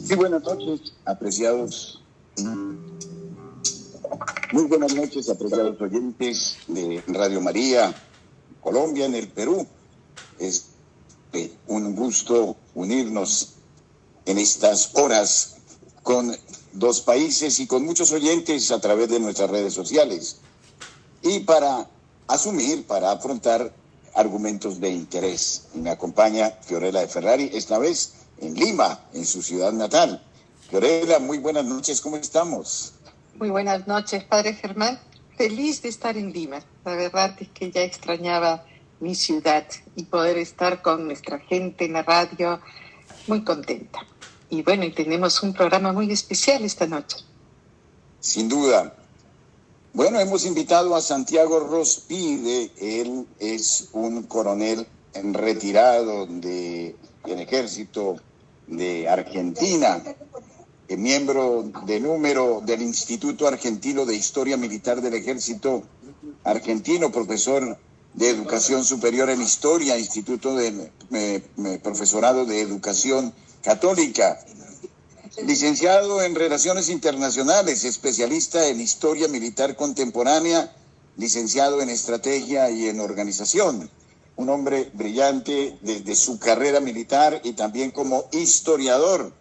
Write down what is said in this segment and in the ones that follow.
Sí, buenas noches, apreciados. Muy buenas noches, apreciados oyentes de Radio María, Colombia, en el Perú. Es un gusto unirnos en estas horas con dos países y con muchos oyentes a través de nuestras redes sociales. Y para afrontar argumentos de interés. Me acompaña Fiorella de Ferrari, esta vez en Lima, en su ciudad natal. Fiorella, muy buenas noches, ¿cómo estamos? Muy buenas noches, Padre Germán. Feliz de estar en Lima. La verdad es que ya extrañaba mi ciudad y poder estar con nuestra gente en la radio, muy contenta. Y bueno, y tenemos un programa muy especial esta noche. Sin duda. Bueno, hemos invitado a Santiago Rospide. Él es un coronel retirado del ejército de Argentina, miembro de número del Instituto Argentino de Historia Militar del Ejército Argentino, profesor de Educación Superior en Historia, Instituto de Profesorado de Educación Católica. Licenciado en Relaciones Internacionales, especialista en Historia Militar Contemporánea, licenciado en Estrategia y en Organización. Un hombre brillante desde su carrera militar y también como historiador,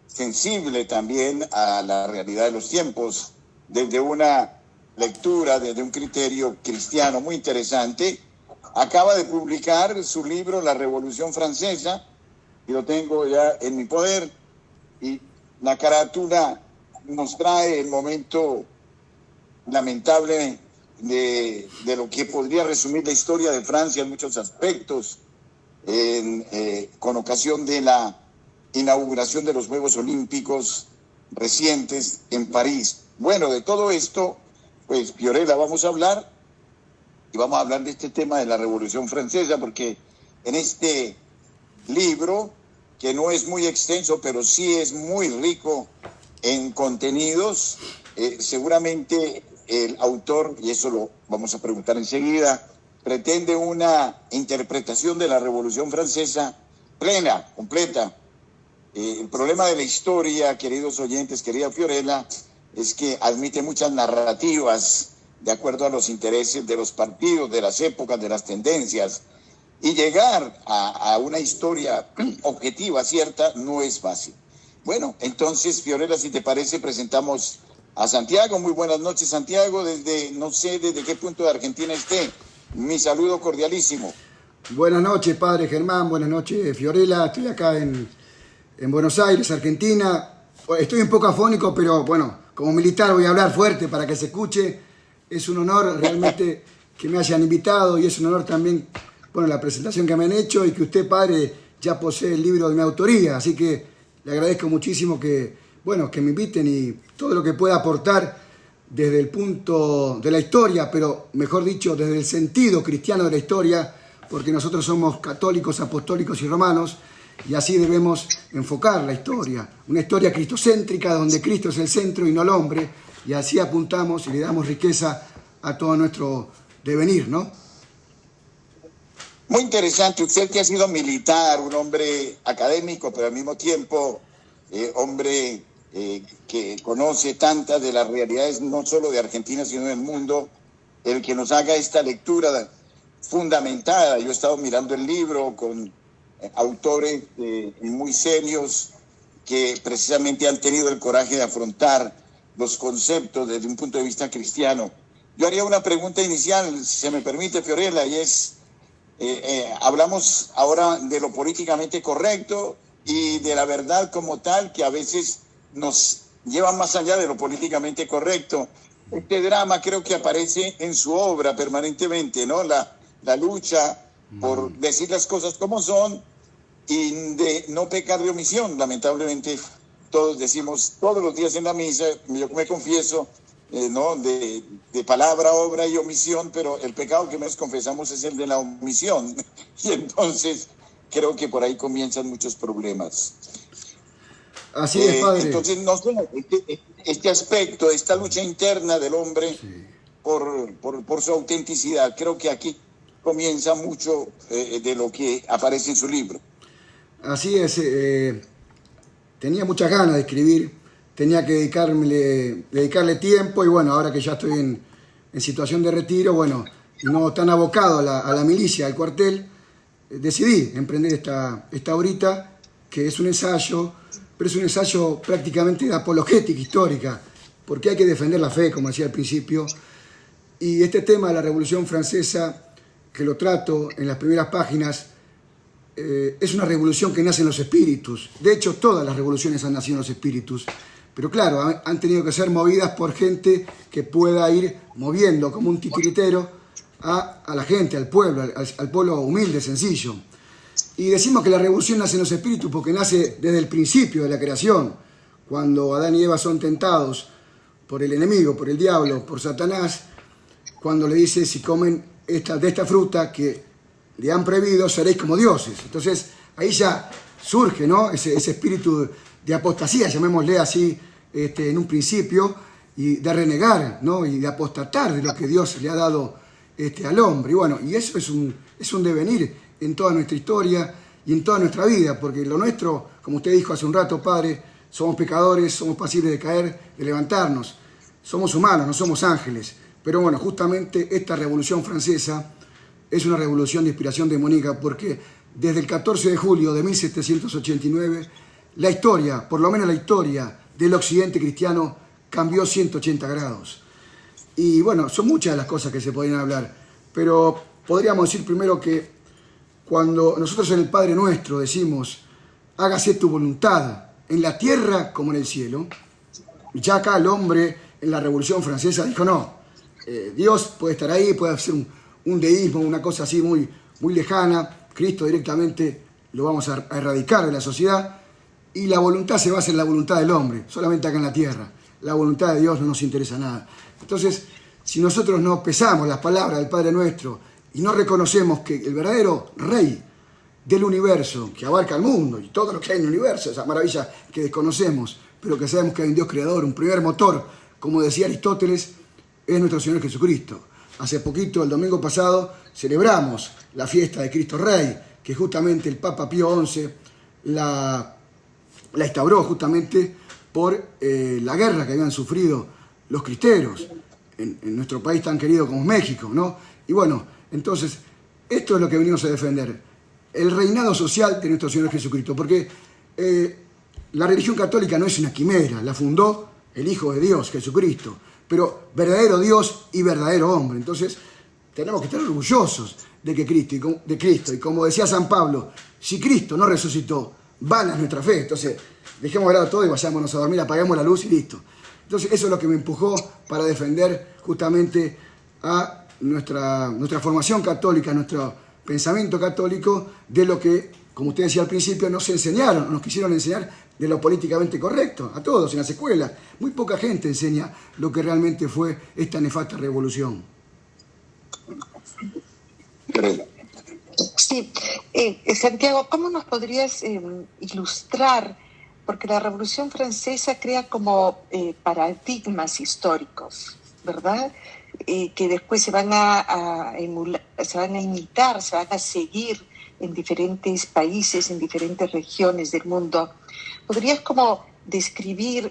sensible también a la realidad de los tiempos, desde una lectura, desde un criterio cristiano muy interesante. Acaba de publicar su libro La Revolución Francesa, y lo tengo ya en mi poder. Y la carátula nos trae el momento lamentable de lo que podría resumir la historia de Francia en muchos aspectos, con ocasión de la inauguración de los Juegos Olímpicos recientes en París. Bueno, de todo esto, pues, Fiorella, vamos a hablar de este tema de la Revolución Francesa, porque en este libro, que no es muy extenso, pero sí es muy rico en contenidos, seguramente el autor, y eso lo vamos a preguntar enseguida, pretende una interpretación de la Revolución Francesa plena, completa. El problema de la historia, queridos oyentes, querida Fiorella, es que admite muchas narrativas de acuerdo a los intereses de los partidos, de las épocas, de las tendencias. Y llegar a una historia objetiva, cierta, no es fácil. Bueno, entonces, Fiorella, si te parece, presentamos a Santiago. Muy buenas noches, Santiago, no sé desde qué punto de Argentina esté. Mi saludo cordialísimo. Buenas noches, Padre Germán, buenas noches, Fiorella. Estoy acá en Buenos Aires, Argentina. Estoy un poco afónico, pero bueno, como militar voy a hablar fuerte para que se escuche. Es un honor realmente que me hayan invitado y es un honor también, bueno, la presentación que me han hecho y que usted, padre, ya posee el libro de mi autoría. Así que le agradezco muchísimo que me inviten y todo lo que pueda aportar desde el punto de la historia, pero mejor dicho, desde el sentido cristiano de la historia, porque nosotros somos católicos, apostólicos y romanos, y así debemos enfocar la historia. Una historia cristocéntrica donde Cristo es el centro y no el hombre, y así apuntamos y le damos riqueza a todo nuestro devenir, ¿no? Muy interesante, usted que ha sido militar, un hombre académico, pero al mismo tiempo hombre que conoce tantas de las realidades, no solo de Argentina, sino del mundo, el que nos haga esta lectura fundamentada. Yo he estado mirando el libro con autores muy serios que precisamente han tenido el coraje de afrontar los conceptos desde un punto de vista cristiano. Yo haría una pregunta inicial, si se me permite, Fiorella, y es... hablamos ahora de lo políticamente correcto y de la verdad como tal, que a veces nos lleva más allá de lo políticamente correcto. Este drama creo que aparece en su obra permanentemente, ¿no? La lucha por decir las cosas como son y de no pecar de omisión. Lamentablemente todos decimos todos los días en la misa, yo me confieso, ¿no? de palabra, obra y omisión, pero el pecado que más confesamos es el de la omisión. Y entonces creo que por ahí comienzan muchos problemas. Así es, padre. Entonces, no sé, este aspecto, esta lucha interna del hombre, sí, por su autenticidad, creo que aquí comienza mucho de lo que aparece en su libro. Así es. tenía muchas ganas de escribir, tenía que dedicarle tiempo y bueno, ahora que ya estoy en situación de retiro, bueno, y no tan abocado a la milicia, al cuartel, decidí emprender esta obrita, que es un ensayo, pero es un ensayo prácticamente de apologética histórica, porque hay que defender la fe, como decía al principio, y este tema de la Revolución Francesa, que lo trato en las primeras páginas, es una revolución que nace en los espíritus. De hecho, todas las revoluciones han nacido en los espíritus, pero claro, han tenido que ser movidas por gente que pueda ir moviendo como un titiritero a la gente, al pueblo, al pueblo humilde, sencillo. Y decimos que la revolución nace en los espíritus porque nace desde el principio de la creación, cuando Adán y Eva son tentados por el enemigo, por el diablo, por Satanás, cuando le dice: si comen de esta fruta que le han prohibido, seréis como dioses. Entonces ahí ya surge, ¿no?, ese espíritu de apostasía, llamémosle así, en un principio, y de renegar, ¿no?, y de apostatar de lo que Dios le ha dado al hombre. Y bueno, y eso es un devenir en toda nuestra historia y en toda nuestra vida, porque lo nuestro, como usted dijo hace un rato, padre, somos pecadores, somos pasibles de caer, de levantarnos, somos humanos, no somos ángeles. Pero bueno, justamente esta Revolución Francesa es una revolución de inspiración demoníaca, porque desde el 14 de julio de 1789, la historia, por lo menos la historia del occidente cristiano, cambió 180 grados. Y bueno, son muchas las cosas que se podrían hablar, pero podríamos decir primero que cuando nosotros en el Padre Nuestro decimos: hágase tu voluntad en la tierra como en el cielo, ya acá el hombre en la Revolución Francesa dijo: no, Dios puede estar ahí, puede hacer un deísmo, una cosa así muy, muy lejana, Cristo directamente lo vamos a erradicar de la sociedad, y la voluntad se basa en la voluntad del hombre, solamente acá en la tierra. La voluntad de Dios no nos interesa nada. Entonces, si nosotros no pesamos las palabras del Padre Nuestro y no reconocemos que el verdadero Rey del universo, que abarca el mundo y todo lo que hay en el universo, esa maravilla que desconocemos, pero que sabemos que hay un Dios creador, un primer motor, como decía Aristóteles, es nuestro Señor Jesucristo. Hace poquito, el domingo pasado, celebramos la fiesta de Cristo Rey, que justamente el Papa Pío XI la instauró justamente por la guerra que habían sufrido los cristeros en nuestro país tan querido como México, ¿no? Y bueno, entonces, esto es lo que venimos a defender, el reinado social de nuestro Señor Jesucristo, porque la religión católica no es una quimera, la fundó el Hijo de Dios, Jesucristo, pero verdadero Dios y verdadero hombre. Entonces, tenemos que estar orgullosos de Cristo, y como decía San Pablo, si Cristo no resucitó, vana es nuestra fe. Entonces, dejemos de lado todo y vayámonos a dormir, apaguemos la luz y listo. Entonces, eso es lo que me empujó para defender justamente a nuestra formación católica, nuestro pensamiento católico, de lo que, como usted decía al principio, nos enseñaron, nos quisieron enseñar de lo políticamente correcto, a todos en las escuelas. Muy poca gente enseña lo que realmente fue esta nefasta revolución. Sí, Santiago, ¿cómo nos podrías ilustrar? Porque la Revolución Francesa crea como paradigmas históricos, ¿verdad? Que después se van a emular, se van a imitar, se van a seguir en diferentes países, en diferentes regiones del mundo. ¿Podrías como describir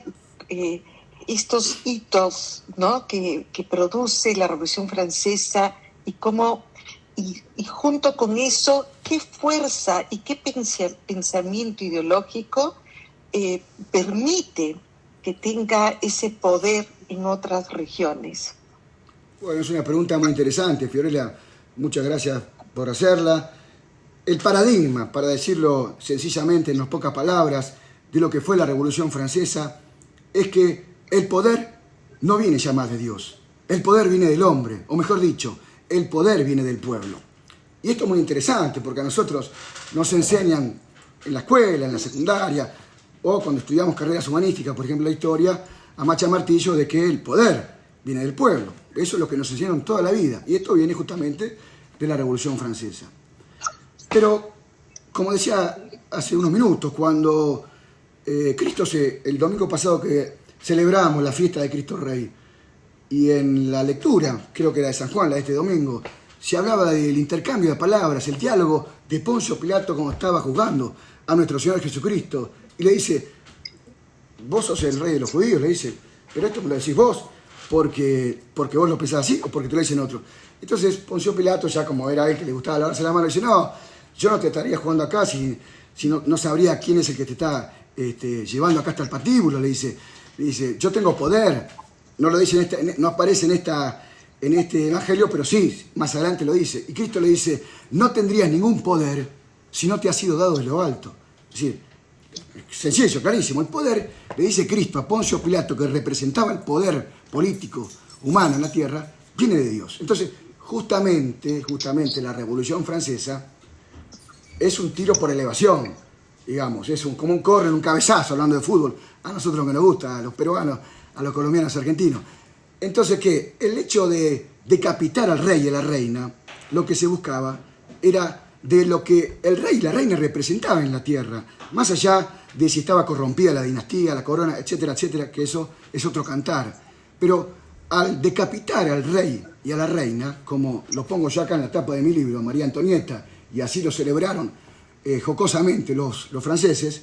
estos hitos, ¿no?, que produce la Revolución Francesa y cómo, y junto con eso, qué fuerza y qué pensamiento ideológico permite que tenga ese poder en otras regiones? Bueno, es una pregunta muy interesante, Fiorella. Muchas gracias por hacerla. El paradigma, para decirlo sencillamente en unas pocas palabras, de lo que fue la Revolución Francesa, es que el poder no viene ya más de Dios. El poder viene del hombre, o mejor dicho, el poder viene del pueblo. Y esto es muy interesante, porque a nosotros nos enseñan en la escuela, en la secundaria, o cuando estudiamos carreras humanísticas, por ejemplo la historia, a macha martillo de que el poder viene del pueblo. Eso es lo que nos enseñaron toda la vida. Y esto viene justamente de la Revolución Francesa. Pero, como decía hace unos minutos, cuando el domingo pasado que celebramos la fiesta de Cristo Rey, y en la lectura, creo que era de San Juan, la de este domingo, se hablaba del intercambio de palabras, el diálogo de Poncio Pilato cuando estaba juzgando a nuestro Señor Jesucristo, y le dice: vos sos el rey de los judíos, le dice, pero esto me lo decís vos porque vos lo pensás así o porque te lo dicen otros. Entonces Poncio Pilato, ya como era él que le gustaba lavarse la mano, dice, no, yo no te estaría jugando acá si no sabría quién es el que te está llevando acá hasta el patíbulo, le dice, yo tengo poder, no lo dice no aparece en este evangelio, pero sí, más adelante lo dice. Y Cristo le dice, no tendrías ningún poder si no te ha sido dado de lo alto. Es decir, sencillo, clarísimo. El poder, le dice Cristo a Poncio Pilato, que representaba el poder político humano en la tierra, viene de Dios. Entonces, justamente la Revolución Francesa es un tiro por elevación, digamos, es como un córner, un cabezazo, hablando de fútbol, a nosotros que nos gusta, a los peruanos, a los colombianos, argentinos. Entonces, ¿qué? El hecho de decapitar al rey y a la reina, lo que se buscaba era de lo que el rey y la reina representaban en la tierra, más allá de si estaba corrompida la dinastía, la corona, etcétera, etcétera, que eso es otro cantar. Pero al decapitar al rey y a la reina, como lo pongo yo acá en la tapa de mi libro, María Antonieta, y así lo celebraron jocosamente los franceses,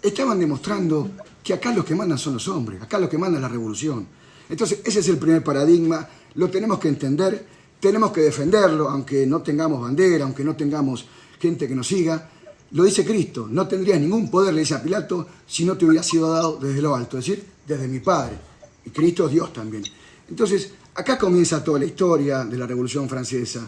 estaban demostrando que acá los que mandan son los hombres, acá los que mandan la revolución. Entonces, ese es el primer paradigma, lo tenemos que entender, tenemos que defenderlo, aunque no tengamos bandera, aunque no tengamos gente que nos siga. Lo dice Cristo, no tendrías ningún poder, le dice a Pilato, si no te hubiera sido dado desde lo alto, es decir, desde mi Padre. Y Cristo es Dios también. Entonces, acá comienza toda la historia de la Revolución Francesa.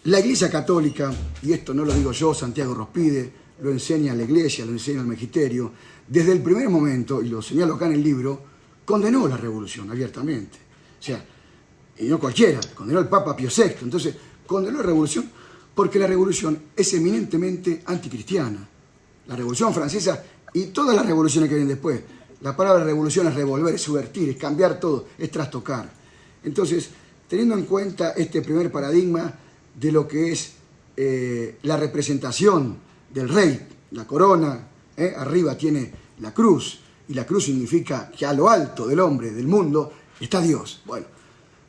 La Iglesia Católica, y esto no lo digo yo, Santiago Rospide, lo enseña la Iglesia, lo enseña el Magisterio, desde el primer momento, y lo señalo acá en el libro, condenó la revolución abiertamente. O sea, y no cualquiera, condenó el Papa Pío VI. Entonces, condenó la revolución porque la revolución es eminentemente anticristiana. La Revolución Francesa y todas las revoluciones que vienen después. La palabra revolución es revolver, es subvertir, es cambiar todo, es trastocar. Entonces, teniendo en cuenta este primer paradigma de lo que es la representación del rey, la corona, arriba tiene la cruz, y la cruz significa que a lo alto del hombre, del mundo, está Dios. Bueno,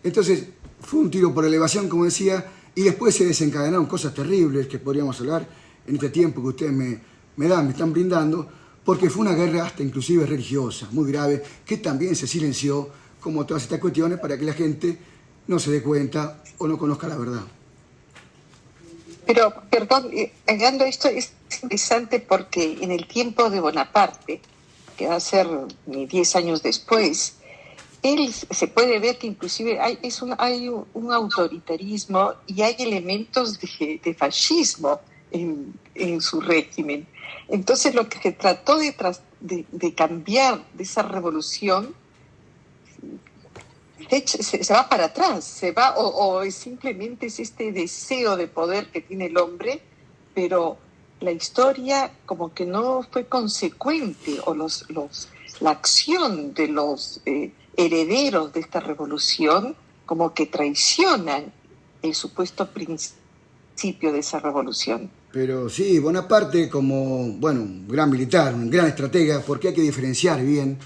entonces fue un tiro por elevación, como decía, y después se desencadenaron cosas terribles que podríamos hablar en este tiempo que ustedes me están brindando, porque fue una guerra hasta inclusive religiosa, muy grave, que también se silenció, como todas estas cuestiones, para que la gente no se dé cuenta o no conozca la verdad. Pero, perdón, hablando esto es interesante porque en el tiempo de Bonaparte, que va a ser 10 años después, él se puede ver que inclusive hay un autoritarismo y hay elementos de fascismo en su régimen. Entonces lo que se trató de cambiar de esa revolución se va para atrás, se va o simplemente es este deseo de poder que tiene el hombre, pero la historia como que no fue consecuente, o la acción de los herederos de esta revolución como que traicionan el supuesto principio de esa revolución. Pero sí, Bonaparte como, bueno, un gran militar, un gran estratega, porque hay que diferenciar bien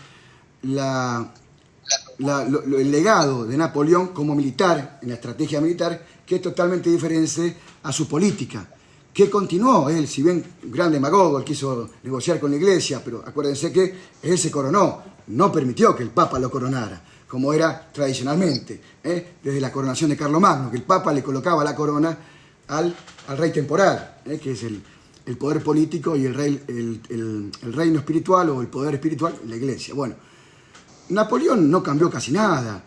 el legado de Napoleón como militar, en la estrategia militar, que es totalmente diferente a su política, que continuó él, si bien un gran demagogo, él quiso negociar con la Iglesia, pero acuérdense que él se coronó, no permitió que el Papa lo coronara, como era tradicionalmente, desde la coronación de Carlomagno, que el Papa le colocaba la corona al rey temporal, que es el poder político y el reino espiritual o el poder espiritual en la Iglesia. Bueno, Napoleón no cambió casi nada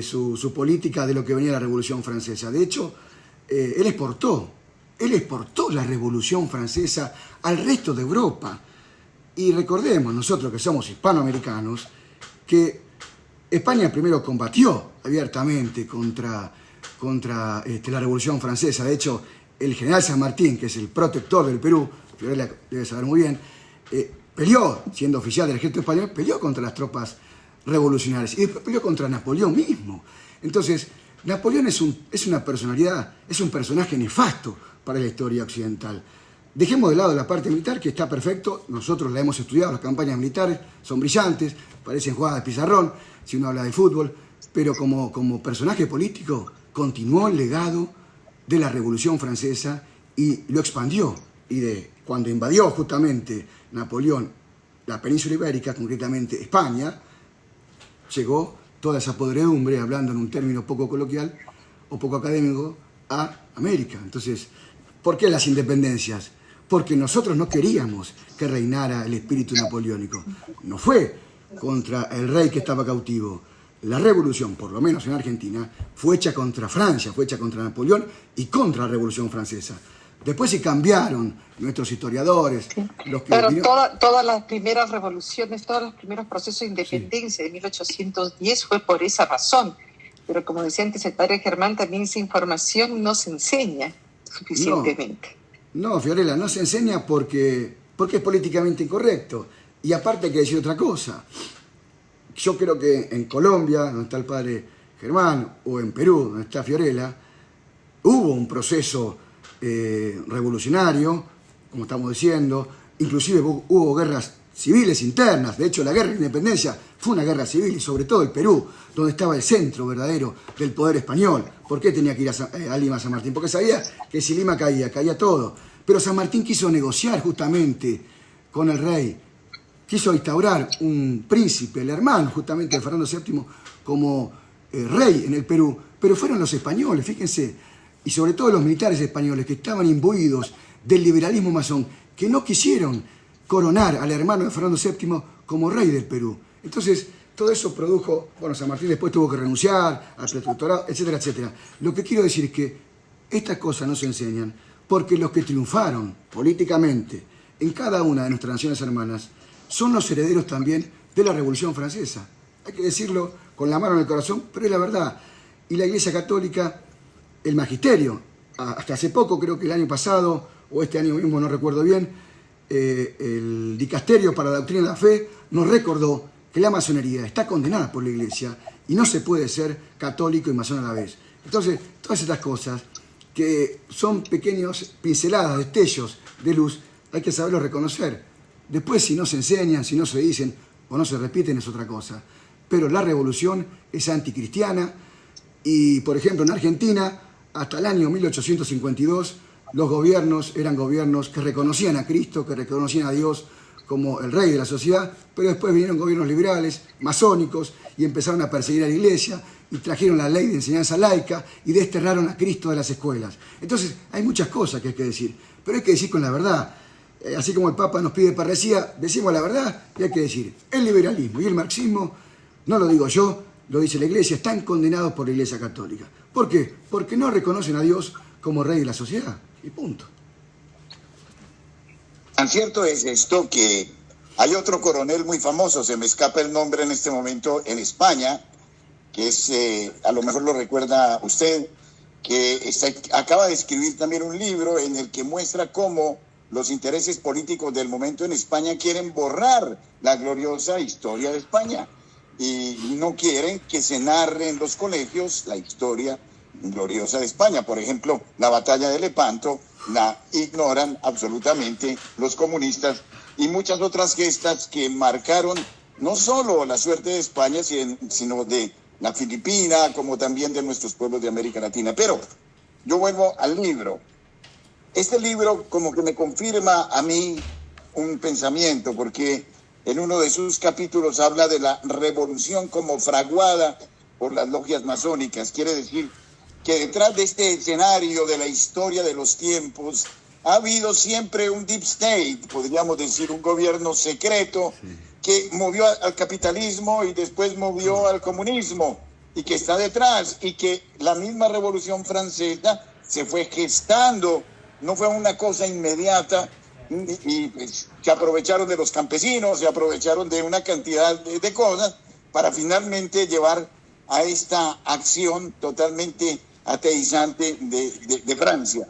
su política de lo que venía la Revolución Francesa. De hecho, él exportó la Revolución Francesa al resto de Europa. Y recordemos, nosotros que somos hispanoamericanos, que España primero combatió abiertamente contra la Revolución Francesa. De hecho, el general San Martín, que es el protector del Perú, Fiorella debe saber muy bien, peleó, siendo oficial del ejército español, peleó contra las tropas revolucionarias y después peleó contra Napoleón mismo. Entonces, Napoleón es una personalidad, es un personaje nefasto para la historia occidental. Dejemos de lado la parte militar, que está perfecto, nosotros la hemos estudiado, las campañas militares son brillantes, parecen jugadas de pizarrón, si uno habla de fútbol, pero como personaje político continuó el legado de la Revolución Francesa y lo expandió. Y cuando invadió justamente Napoleón la península ibérica, concretamente España, llegó toda esa podredumbre, hablando en un término poco coloquial o poco académico, a América. Entonces, ¿por qué las independencias? Porque nosotros no queríamos que reinara el espíritu napoleónico. No fue contra el rey que estaba cautivo. La revolución, por lo menos en Argentina, fue hecha contra Francia, fue hecha contra Napoleón y contra la Revolución Francesa. Después se cambiaron nuestros historiadores. Sí. Los que Pero vinieron... todas las primeras revoluciones, todos los primeros procesos de independencia de 1810 fue por esa razón. Pero como decía antes el padre Germán, también esa información no se enseña suficientemente. No, Fiorella, no se enseña porque es políticamente incorrecto. Y aparte hay que decir otra cosa. Yo creo que en Colombia, donde está el padre Germán, o en Perú, donde está Fiorella, hubo un proceso revolucionario, como estamos diciendo, inclusive hubo guerras civiles internas. De hecho, la guerra de independencia fue una guerra civil, y sobre todo el Perú, donde estaba el centro verdadero del poder español. ¿Por qué tenía que ir a Lima, a San Martín? Porque sabía que si Lima caía todo. Pero San Martín quiso negociar justamente con el rey, quiso instaurar un príncipe, el hermano justamente de Fernando VII, como rey en el Perú. Pero fueron los españoles, fíjense, y sobre todo los militares españoles que estaban imbuidos del liberalismo masón, que no quisieron coronar al hermano de Fernando VII como rey del Perú. Entonces, todo eso produjo, bueno, San Martín después tuvo que renunciar al protectorado, etcétera, etcétera. Lo que quiero decir es que estas cosas no se enseñan porque los que triunfaron políticamente en cada una de nuestras naciones hermanas son los herederos también de la Revolución Francesa. Hay que decirlo con la mano en el corazón, pero es la verdad. Y la Iglesia Católica, el magisterio, hasta hace poco, creo que el año pasado, o este año mismo, no recuerdo bien, el dicasterio para la doctrina de la fe nos recordó que la masonería está condenada por la Iglesia y no se puede ser católico y masón a la vez. Entonces, todas estas cosas que son pequeños pinceladas, destellos de luz, hay que saberlo reconocer. Después, si no se enseñan, si no se dicen o no se repiten, es otra cosa. Pero la revolución es anticristiana y, por ejemplo, en Argentina, hasta el año 1852, los gobiernos eran gobiernos que reconocían a Cristo, que reconocían a Dios como el rey de la sociedad, pero después vinieron gobiernos liberales, masónicos, y empezaron a perseguir a la Iglesia, y trajeron la ley de enseñanza laica, y desterraron a Cristo de las escuelas. Entonces, hay muchas cosas que hay que decir, pero hay que decir con la verdad. Así como el Papa nos pide parresía, decimos la verdad, y hay que decir, el liberalismo y el marxismo, no lo digo yo, lo dice la Iglesia, están condenados por la Iglesia Católica. ¿Por qué? Porque no reconocen a Dios como rey de la sociedad, y punto. Tan cierto es esto que hay otro coronel muy famoso, se me escapa el nombre en este momento, en España, que es, a lo mejor lo recuerda usted, que acaba de escribir también un libro en el que muestra cómo los intereses políticos del momento en España quieren borrar la gloriosa historia de España y no quieren que se narre en los colegios la historia gloriosa de España. Por ejemplo, la batalla de Lepanto la ignoran absolutamente los comunistas y muchas otras gestas que marcaron no solo la suerte de España, sino de la Filipina, como también de nuestros pueblos de América Latina. Pero yo vuelvo al libro. Este libro como que me confirma a mí un pensamiento, porque en uno de sus capítulos habla de la revolución como fraguada por las logias masónicas. Quiere decir que detrás de este escenario de la historia de los tiempos ha habido siempre un deep state, podríamos decir, un gobierno secreto que movió al capitalismo y después movió al comunismo y que está detrás, y que la misma Revolución Francesa se fue gestando, no fue una cosa inmediata, y pues, se aprovecharon de los campesinos, se aprovecharon de una cantidad de cosas para finalmente llevar a esta acción totalmente ateizante de Francia.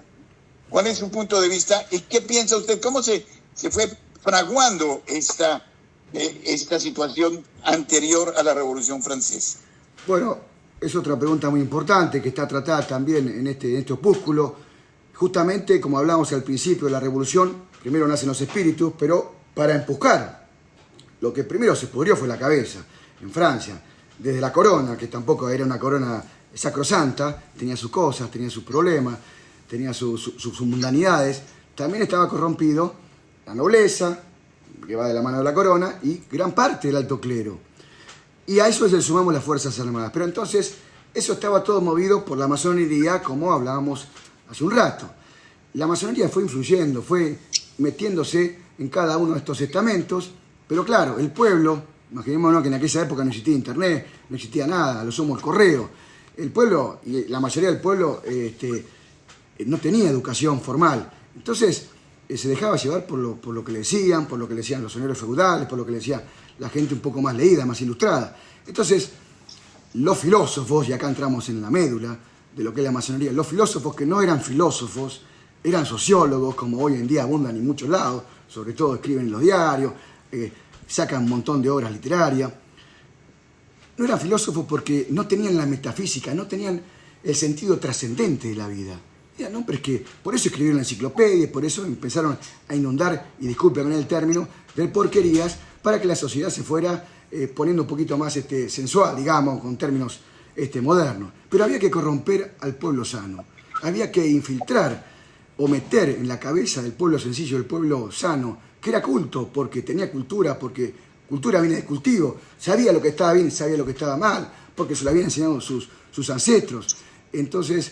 ¿Cuál es su punto de vista y qué piensa usted? ¿Cómo se fue fraguando esta situación anterior a la Revolución Francesa? Bueno, es otra pregunta muy importante que está tratada también en este opúsculo. Justamente, como hablábamos al principio de la Revolución, primero nacen los espíritus, pero para empujar. Lo que primero se pudrió fue la cabeza, en Francia. Desde la corona, que tampoco era una corona sacrosanta, tenía sus cosas, tenía sus problemas, tenía sus mundanidades. También estaba corrompido la nobleza, que va de la mano de la corona, y gran parte del alto clero. Y a eso le sumamos las Fuerzas Armadas. Pero entonces, eso estaba todo movido por la masonería, como hablábamos hace un rato. La masonería fue influyendo, fue metiéndose en cada uno de estos estamentos, pero claro, el pueblo, imaginémonos que en aquella época no existía internet, no existía nada, lo somos el correo. El pueblo, y la mayoría del pueblo, no tenía educación formal. Entonces, se dejaba llevar por lo que le decían, por lo que le decían los señores feudales, por lo que le decía la gente un poco más leída, más ilustrada. Entonces, los filósofos, y acá entramos en la médula de lo que es la masonería, los filósofos que no eran filósofos, eran sociólogos, como hoy en día abundan en muchos lados, sobre todo escriben en los diarios, sacan un montón de obras literarias. No eran filósofos porque no tenían la metafísica, no tenían el sentido trascendente de la vida. Eran hombres que por eso escribieron enciclopedias, por eso empezaron a inundar, y discúlpenme el término, de porquerías, para que la sociedad se fuera poniendo un poquito más sensual, digamos, con términos modernos. Pero había que corromper al pueblo sano, había que infiltrar o meter en la cabeza del pueblo sencillo, del pueblo sano, que era culto, porque tenía cultura, porque cultura viene de cultivo, sabía lo que estaba bien, sabía lo que estaba mal, porque se lo habían enseñado sus ancestros. Entonces,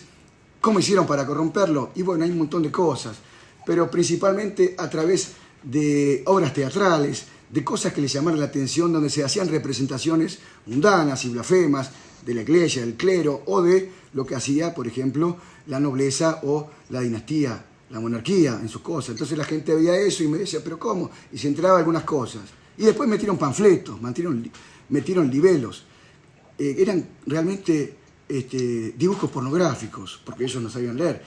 ¿cómo hicieron para corromperlo? Y bueno, hay un montón de cosas, pero principalmente a través de obras teatrales, de cosas que les llamaron la atención, donde se hacían representaciones mundanas y blasfemas de la iglesia, del clero, o de lo que hacía, por ejemplo, la nobleza o la dinastía, la monarquía en sus cosas. Entonces la gente veía eso y me decía, ¿pero cómo? Y se enteraba de algunas cosas. Y después metieron panfletos, metieron libelos. Eran realmente dibujos pornográficos, porque ellos no sabían leer.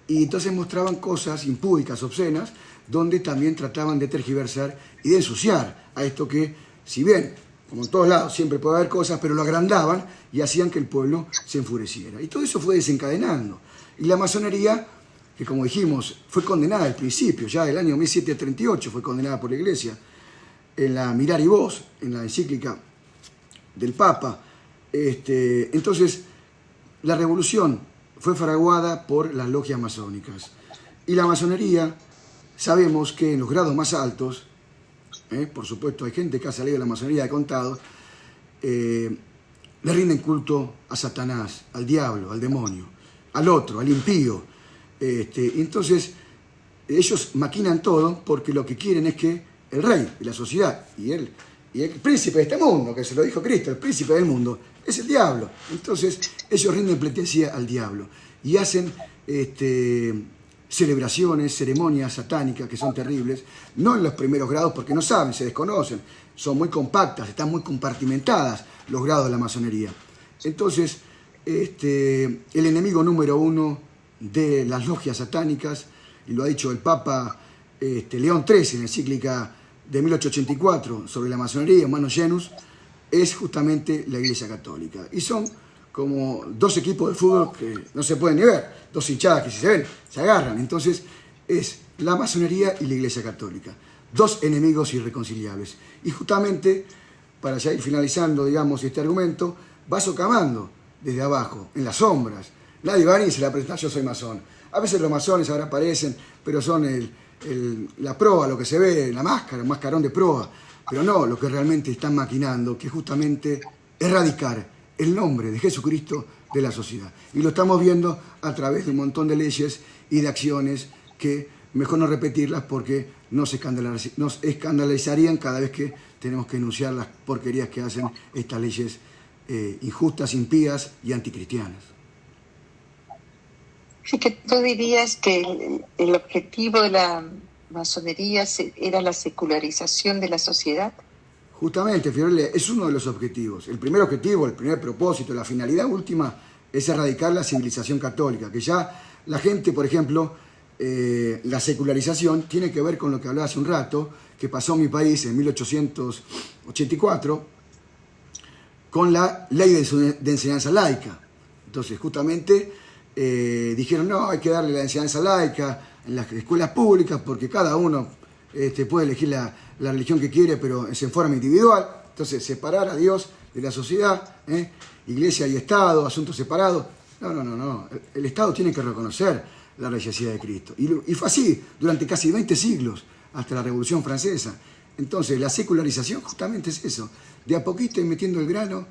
Y entonces mostraban cosas impúdicas, obscenas, donde también trataban de tergiversar y de ensuciar a esto que, si bien, como en todos lados, siempre puede haber cosas, pero lo agrandaban y hacían que el pueblo se enfureciera. Y todo eso fue desencadenando. Y la masonería, que como dijimos, fue condenada al principio, ya del año 1738 fue condenada por la Iglesia, en la Mirari Vos, en la encíclica del Papa. Entonces, la revolución fue fraguada por las logias masónicas. Y la masonería, sabemos que en los grados más altos, por supuesto hay gente que ha salido de la masonería de contado, le rinden culto a Satanás, al diablo, al demonio, al otro, al impío. Entonces, ellos maquinan todo porque lo que quieren es que el rey de la sociedad y el príncipe de este mundo, que se lo dijo Cristo, el príncipe del mundo, es el diablo. Entonces, ellos rinden pleitesía al diablo y hacen celebraciones, ceremonias satánicas que son terribles, no en los primeros grados porque no saben, se desconocen, son muy compactas, están muy compartimentadas los grados de la masonería. Entonces, el enemigo número uno de las logias satánicas, y lo ha dicho el Papa León XIII en la encíclica de 1884 sobre la masonería, Manus Genus, es justamente la Iglesia Católica. Y son como dos equipos de fútbol que no se pueden ni ver, dos hinchadas que si se ven, se agarran. Entonces es la masonería y la Iglesia Católica, dos enemigos irreconciliables. Y justamente, para ya ir finalizando, digamos, este argumento, va socavando desde abajo, en las sombras. Nadie va ni se la presenta, yo soy masón. A veces los masones ahora aparecen, pero son la proa, lo que se ve, la máscara, el mascarón de proa. Pero no, lo que realmente están maquinando, que justamente erradicar el nombre de Jesucristo de la sociedad. Y lo estamos viendo a través de un montón de leyes y de acciones que mejor no repetirlas porque nos escandalizarían cada vez que tenemos que denunciar las porquerías que hacen estas leyes injustas, impías y anticristianas. Así que tú dirías que el objetivo de la masonería era la secularización de la sociedad. Justamente, Fiorella, es uno de los objetivos. El primer objetivo, el primer propósito, la finalidad última es erradicar la civilización católica, que ya la gente, por ejemplo, la secularización tiene que ver con lo que hablaba hace un rato, que pasó en mi país en 1884, con la ley de enseñanza laica. Entonces, justamente, dijeron, no, hay que darle la enseñanza laica en las escuelas públicas porque cada uno puede elegir la religión que quiere, pero en forma individual. Entonces, separar a Dios de la sociedad, iglesia y Estado, asuntos separados. No. El Estado tiene que reconocer la religiosidad de Cristo. Y fue así durante casi 20 siglos, hasta la Revolución Francesa. Entonces, la secularización justamente es eso, de a poquito ir metiendo el grano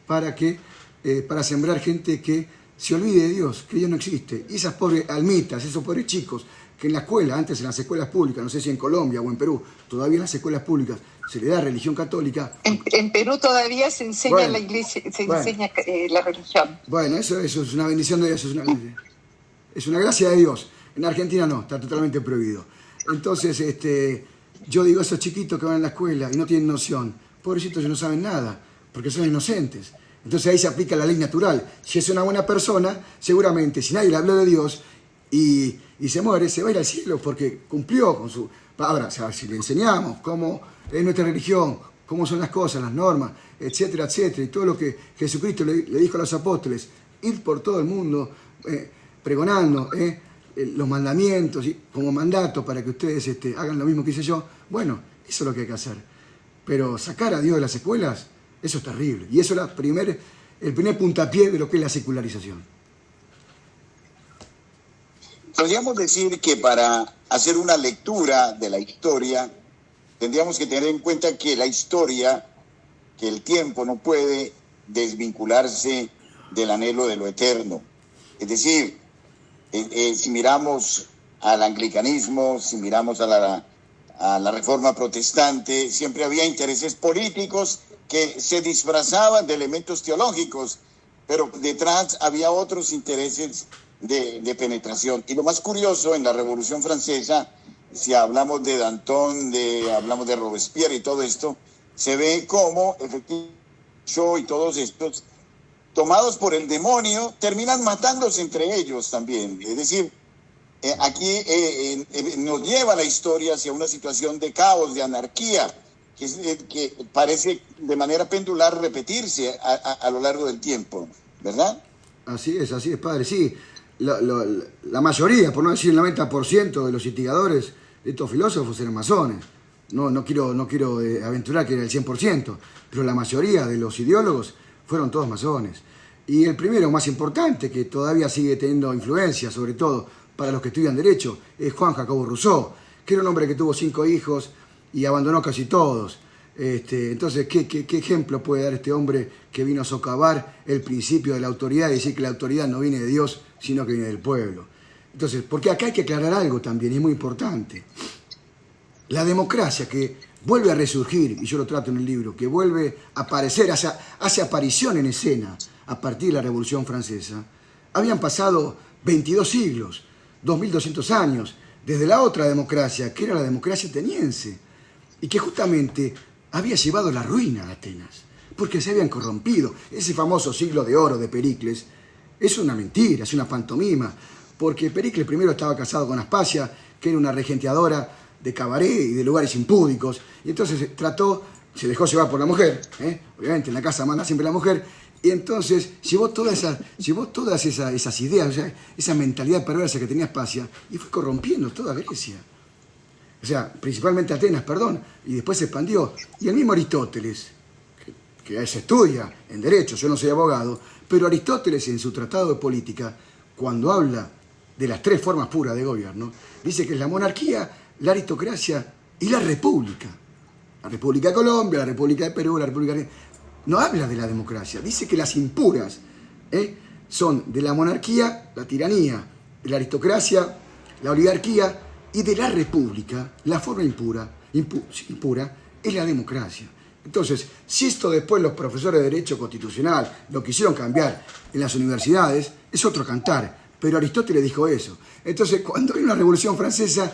para sembrar gente que se olvide de Dios, que Dios no existe. Y esas pobres almitas, esos pobres chicos, que en la escuela, antes en las escuelas públicas, no sé si en Colombia o en Perú, todavía en las escuelas públicas se le da religión católica. En Perú todavía se enseña la iglesia, enseña la religión. Bueno, eso es una bendición de Dios, es una gracia de Dios. En Argentina no, está totalmente prohibido. Entonces, yo digo, esos chiquitos que van a la escuela y no tienen noción, pobrecitos, ellos no saben nada, porque son inocentes. Entonces ahí se aplica la ley natural. Si es una buena persona, seguramente, si nadie le habló de Dios y se muere, se va a ir al cielo porque cumplió con su... Ahora, o sea, si le enseñamos cómo es nuestra religión, cómo son las cosas, las normas, etcétera, etcétera, y todo lo que Jesucristo le dijo a los apóstoles, ir por todo el mundo pregonando los mandamientos como mandato para que ustedes hagan lo mismo que hice yo, bueno, eso es lo que hay que hacer. Pero sacar a Dios de las escuelas, eso es terrible. Y eso es el primer puntapié de lo que es la secularización. Podríamos decir que para hacer una lectura de la historia, tendríamos que tener en cuenta que la historia, que el tiempo no puede desvincularse del anhelo de lo eterno. Es decir, si miramos al anglicanismo, si miramos a la reforma protestante, siempre había intereses políticos que se disfrazaban de elementos teológicos, pero detrás había otros intereses de penetración. Y lo más curioso en la Revolución Francesa, si hablamos de Danton, hablamos de Robespierre y todo esto, se ve cómo efectivamente y todos estos, tomados por el demonio, terminan matándose entre ellos también. Es decir, aquí nos lleva la historia hacia una situación de caos, de anarquía, que parece de manera pendular repetirse a lo largo del tiempo, ¿verdad? Así es, padre. Sí, la mayoría, por no decir el 90% de los instigadores de estos filósofos eran masones. No quiero aventurar que era el 100%, pero la mayoría de los ideólogos fueron todos masones. Y el primero, más importante, que todavía sigue teniendo influencia, sobre todo para los que estudian Derecho, es Juan Jacobo Rousseau, que era un hombre que tuvo 5 hijos y abandonó casi todos. Entonces, ¿qué ejemplo puede dar este hombre que vino a socavar el principio de la autoridad y decir que la autoridad no viene de Dios, sino que viene del pueblo? Entonces, porque acá hay que aclarar algo también, y es muy importante. La democracia que vuelve a resurgir, y yo lo trato en el libro, que vuelve a aparecer, hace aparición en escena a partir de la Revolución Francesa, habían pasado 22 siglos, 2200 años, desde la otra democracia, que era la democracia ateniense, y que justamente había llevado la ruina a Atenas, porque se habían corrompido. Ese famoso siglo de oro de Pericles es una mentira, es una pantomima, porque Pericles primero estaba casado con Aspasia, que era una regenteadora de cabaret y de lugares impúdicos, y entonces se dejó llevar por la mujer, obviamente en la casa manda siempre la mujer, y entonces llevó todas esas ideas, o sea, esa mentalidad perversa que tenía Aspasia, y fue corrompiendo toda Grecia. O sea, principalmente Atenas, perdón, y después se expandió. Y el mismo Aristóteles, que se estudia en Derecho, yo no soy abogado, pero Aristóteles en su Tratado de Política, cuando habla de las 3 formas puras de gobierno, dice que es la monarquía, la aristocracia y la república. La República de Colombia, la República de Perú, la República de... No habla de la democracia, dice que las impuras son de la monarquía, la tiranía, de la aristocracia, la oligarquía, y de la república, la forma impura es la democracia. Entonces, si esto después los profesores de Derecho Constitucional lo quisieron cambiar en las universidades, es otro cantar, pero Aristóteles dijo eso. Entonces, cuando hay una Revolución Francesa,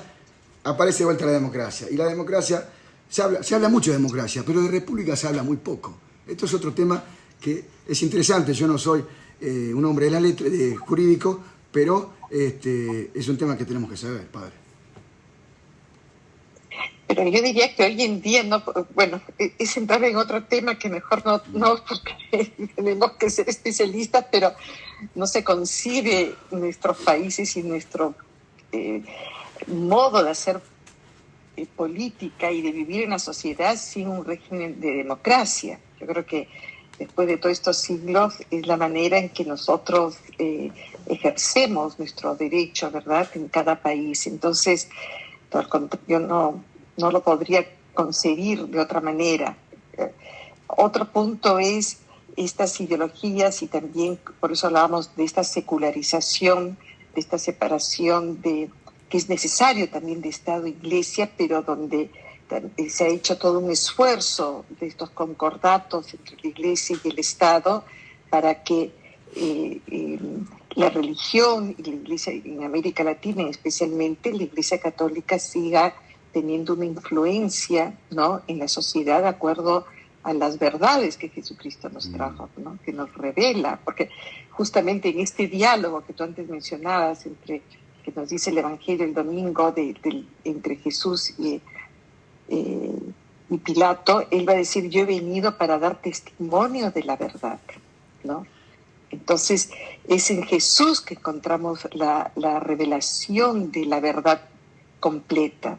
aparece de vuelta la democracia. Y la democracia, se habla mucho de democracia, pero de república se habla muy poco. Esto es otro tema que es interesante. Yo no soy un hombre de la letra, jurídico, pero es un tema que tenemos que saber, padre. Pero yo diría que hoy en día, es entrar en otro tema que mejor no porque tenemos que ser especialistas, pero no se concibe nuestros países y nuestro modo de hacer política y de vivir en la sociedad sin un régimen de democracia. Yo creo que después de todos estos siglos es la manera en que nosotros ejercemos nuestro derecho, ¿verdad?, en cada país. Entonces, yo no lo podría concebir de otra manera. Otro punto es estas ideologías, y también por eso hablábamos de esta secularización, de esta separación que es necesario también de Estado e Iglesia, pero donde se ha hecho todo un esfuerzo de estos concordatos entre la Iglesia y el Estado para que la religión y la Iglesia en América Latina, especialmente la Iglesia Católica, siga teniendo una influencia, ¿no?, en la sociedad de acuerdo a las verdades que Jesucristo nos trajo, ¿no?, que nos revela, porque justamente en este diálogo que tú antes mencionabas, que nos dice el Evangelio el domingo entre Jesús y Pilato, él va a decir: yo he venido para dar testimonio de la verdad, ¿no? Entonces es en Jesús que encontramos la revelación de la verdad completa.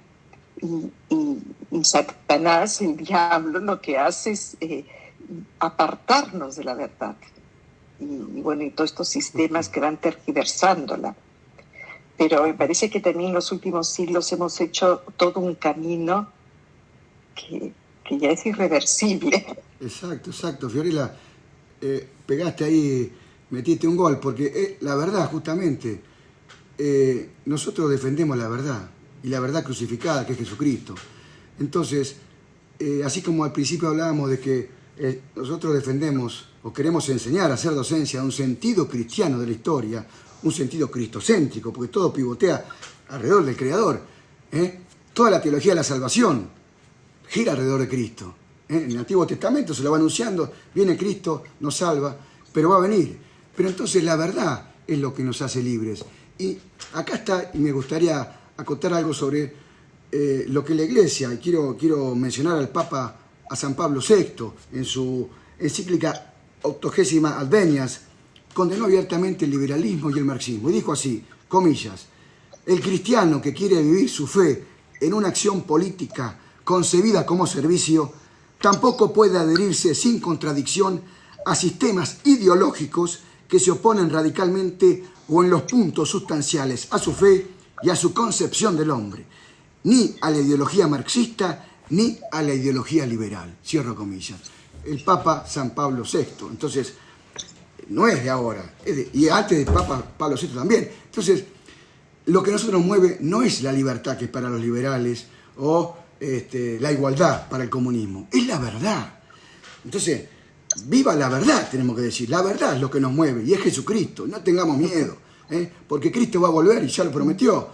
Y Satanás, el diablo, lo que hace es apartarnos de la verdad. Y bueno, y todos estos sistemas que van tergiversándola. Pero me parece que también en los últimos siglos hemos hecho todo un camino que ya es irreversible. Exacto, Fiorella. Pegaste ahí, metiste un gol, porque la verdad, justamente, nosotros defendemos la verdad, y la verdad crucificada, que es Jesucristo. Entonces, así como al principio hablábamos de que nosotros defendemos o queremos enseñar a hacer docencia de un sentido cristiano de la historia, un sentido cristocéntrico, porque todo pivotea alrededor del Creador. Toda la teología de la salvación gira alrededor de Cristo. En el Antiguo Testamento se lo va anunciando: viene Cristo, nos salva, pero va a venir. Pero entonces la verdad es lo que nos hace libres. Y acá está, y me gustaría acotar algo sobre lo que la Iglesia, y quiero mencionar al Papa, a San Pablo VI, en su encíclica Octogésima Advenias, condenó abiertamente el liberalismo y el marxismo, y dijo así, comillas: el cristiano que quiere vivir su fe en una acción política concebida como servicio, tampoco puede adherirse sin contradicción a sistemas ideológicos que se oponen radicalmente o en los puntos sustanciales a su fe y a su concepción del hombre, ni a la ideología marxista ni a la ideología liberal. Cierro comillas. El Papa San Pablo VI. Entonces, no es de ahora, y antes de Papa Pablo VI también. Entonces, lo que nosotros nos mueve no es la libertad, que es para los liberales, o la igualdad para el comunismo, es la verdad. Entonces, viva la verdad, tenemos que decir. La verdad es lo que nos mueve, y es Jesucristo. No tengamos miedo, porque Cristo va a volver, y ya lo prometió.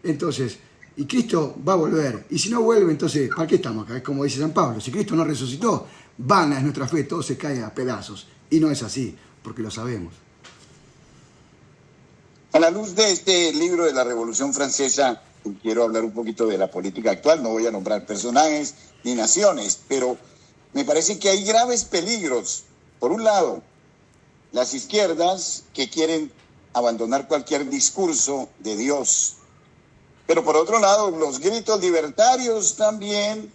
Entonces, y Cristo va a volver, y si no vuelve, entonces, ¿para qué estamos acá? Es como dice San Pablo: si Cristo no resucitó, vana es nuestra fe, todo se cae a pedazos. Y no es así, porque lo sabemos. A la luz de este libro de la Revolución Francesa, quiero hablar un poquito de la política actual. No voy a nombrar personajes ni naciones, pero me parece que hay graves peligros. Por un lado, las izquierdas, que quieren abandonar cualquier discurso de Dios. Pero por otro lado, los gritos libertarios también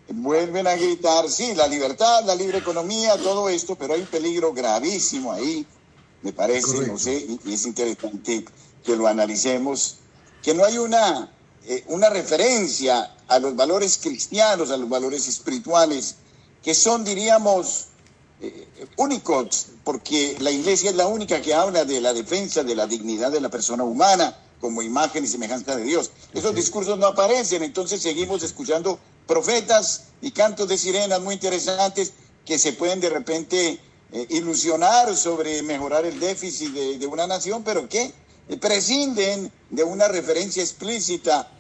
vuelven a gritar, sí, la libertad, la libre economía, todo esto, pero hay un peligro gravísimo ahí, me parece. Correcto. No sé, y es interesante que lo analicemos, que no hay una referencia a los valores cristianos, a los valores espirituales, que son, diríamos, únicos, porque la Iglesia es la única que habla de la defensa de la dignidad de la persona humana como imagen y semejanza de Dios. Esos discursos no aparecen, entonces seguimos escuchando profetas y cantos de sirenas muy interesantes que se pueden de repente ilusionar sobre mejorar el déficit de una nación, pero que prescinden de una referencia explícita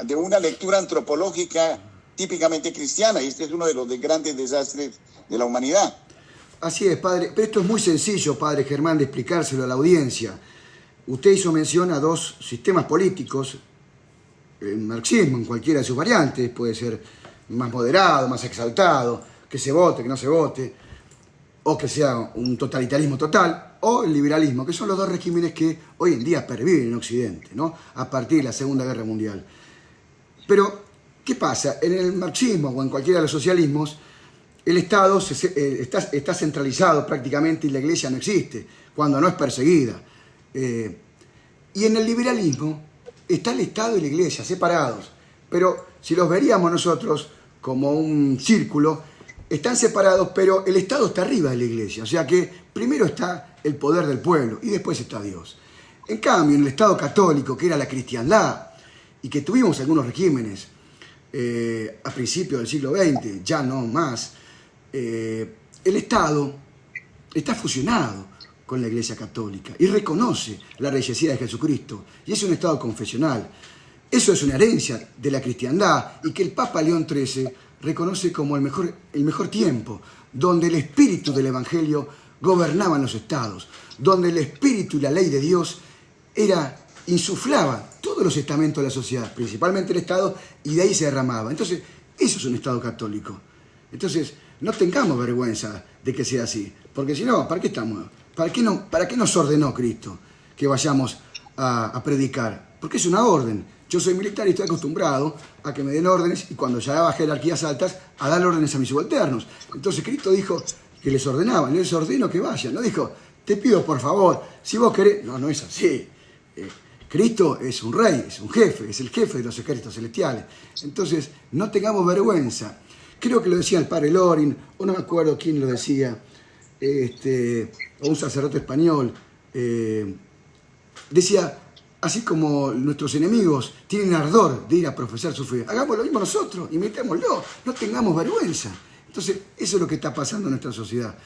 de una lectura antropológica típicamente cristiana, y este es uno de los grandes desastres de la humanidad. Así es, padre, pero esto es muy sencillo, padre Germán, de explicárselo a la audiencia. Usted hizo mención a dos sistemas políticos, el marxismo en cualquiera de sus variantes, puede ser más moderado, más exaltado, que se vote, que no se vote, o que sea un totalitarismo total, o el liberalismo, que son los dos regímenes que hoy en día perviven en Occidente, ¿no?, a partir de la Segunda Guerra Mundial. Pero, ¿qué pasa? En el marxismo o en cualquiera de los socialismos, el Estado está centralizado prácticamente y la Iglesia no existe, cuando no es perseguida. Y en el liberalismo está el Estado y la Iglesia separados, pero si los veríamos nosotros como un círculo, están separados, pero el Estado está arriba de la Iglesia. O sea que primero está el poder del pueblo y después está Dios. En cambio, en el Estado católico, que era la cristiandad, y que tuvimos algunos regímenes a principios del siglo XX, ya no más, el Estado está fusionado con la Iglesia Católica y reconoce la religiosidad de Jesucristo, y es un Estado confesional. Eso es una herencia de la cristiandad y que el Papa León XIII reconoce como el mejor tiempo, donde el espíritu del Evangelio gobernaba en los estados, donde el espíritu y la ley de Dios insuflaba todos los estamentos de la sociedad, principalmente el Estado, y de ahí se derramaba. Entonces, eso es un Estado católico. Entonces, no tengamos vergüenza de que sea así, porque si no, ¿para qué estamos? ¿Para qué nos ordenó Cristo que vayamos a predicar? Porque es una orden. Yo soy militar y estoy acostumbrado a que me den órdenes, y cuando ya bajé jerarquías altas, a dar órdenes a mis subalternos. Entonces Cristo dijo que les ordenaba, les ordeno que vayan. No dijo, te pido por favor, si vos querés. No, no es así. Cristo es un rey, es un jefe, es el jefe de los ejércitos celestiales. Entonces, no tengamos vergüenza. Creo que lo decía el padre Lorin, o no me acuerdo quién lo decía, o un sacerdote español. Decía, así como nuestros enemigos tienen ardor de ir a profesar su fe, hagamos lo mismo nosotros, imitémoslo, no tengamos vergüenza. Entonces, eso es lo que está pasando en nuestra sociedad.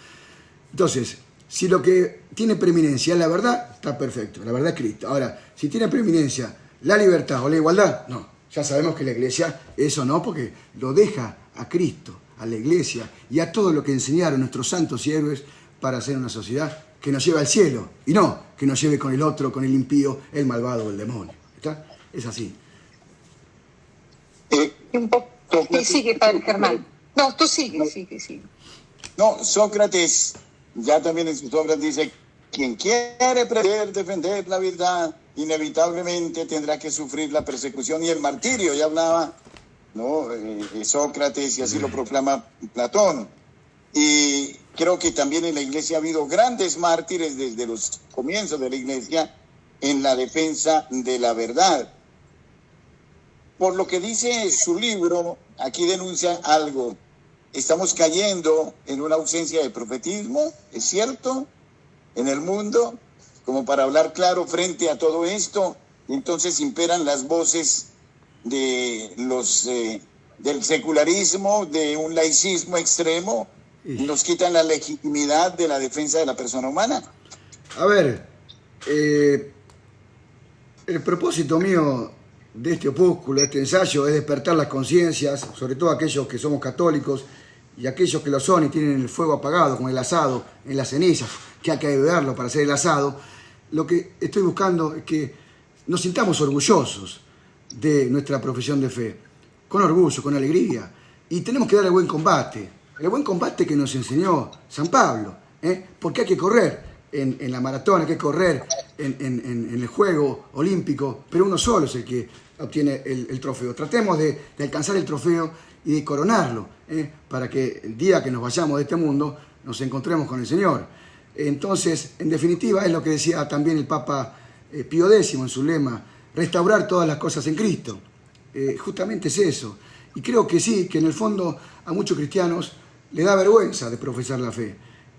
Entonces, si lo que tiene preeminencia es la verdad, está perfecto, la verdad es Cristo. Ahora, si tiene preeminencia la libertad o la igualdad, no. Ya sabemos que la Iglesia eso no, porque lo deja a Cristo, a la Iglesia y a todo lo que enseñaron nuestros santos y héroes para hacer una sociedad que nos lleve al cielo y no que nos lleve con el otro, con el impío, el malvado o el demonio. ¿Está? Es así. Un poco. Y sigue, padre Germán. No, tú sigue. No, Sócrates ya también en sus obras dice, quien quiere defender la verdad, inevitablemente tendrá que sufrir la persecución y el martirio. Ya hablaba, ¿no? Sócrates, y así lo proclama Platón. Y creo que también en la Iglesia ha habido grandes mártires desde los comienzos de la Iglesia en la defensa de la verdad. Por lo que dice su libro, aquí denuncia algo. Estamos cayendo en una ausencia de profetismo, ¿es cierto? En el mundo, como para hablar claro frente a todo esto, entonces imperan las voces de del secularismo, de un laicismo extremo, y nos quitan la legitimidad de la defensa de la persona humana. A ver, el propósito mío de este opúsculo, de este ensayo, es despertar las conciencias, sobre todo aquellos que somos católicos y aquellos que lo son y tienen el fuego apagado, con el asado en las cenizas, que hay que beberlo para hacer el asado. Lo que estoy buscando es que nos sintamos orgullosos de nuestra profesión de fe, con orgullo, con alegría, y tenemos que dar el buen combate que nos enseñó San Pablo, porque hay que correr en la maratón, hay que correr en el juego olímpico, pero uno solo es el que obtiene el trofeo. Tratemos de alcanzar el trofeo y de coronarlo, para que el día que nos vayamos de este mundo nos encontremos con el Señor. Entonces, en definitiva, es lo que decía también el Papa Pío X en su lema, restaurar todas las cosas en Cristo. Justamente es eso. Y creo que sí, que en el fondo a muchos cristianos les da vergüenza de profesar la fe.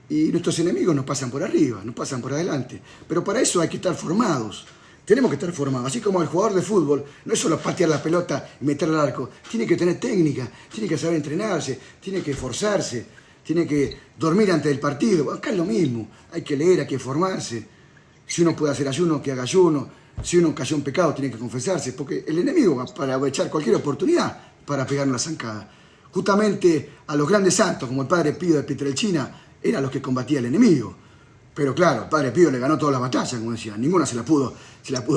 Y nuestros enemigos nos pasan por arriba, nos pasan por adelante. Pero para eso hay que estar formados. Tenemos que estar formados. Así como el jugador de fútbol no es solo patear la pelota y meterla al arco. Tiene que tener técnica, tiene que saber entrenarse, tiene que esforzarse, tiene que dormir antes del partido. Acá es lo mismo. Hay que leer, hay que formarse. Si uno puede hacer ayuno, que haga ayuno. Si uno cayó en pecado, tiene que confesarse. Porque el enemigo va para aprovechar cualquier oportunidad para pegar una zancada. Justamente a los grandes santos, como el padre Pío de Pietrelcina, eran los que combatía el enemigo. Pero claro, el padre Pío le ganó todas las batallas, como decía. Ninguna se la pudo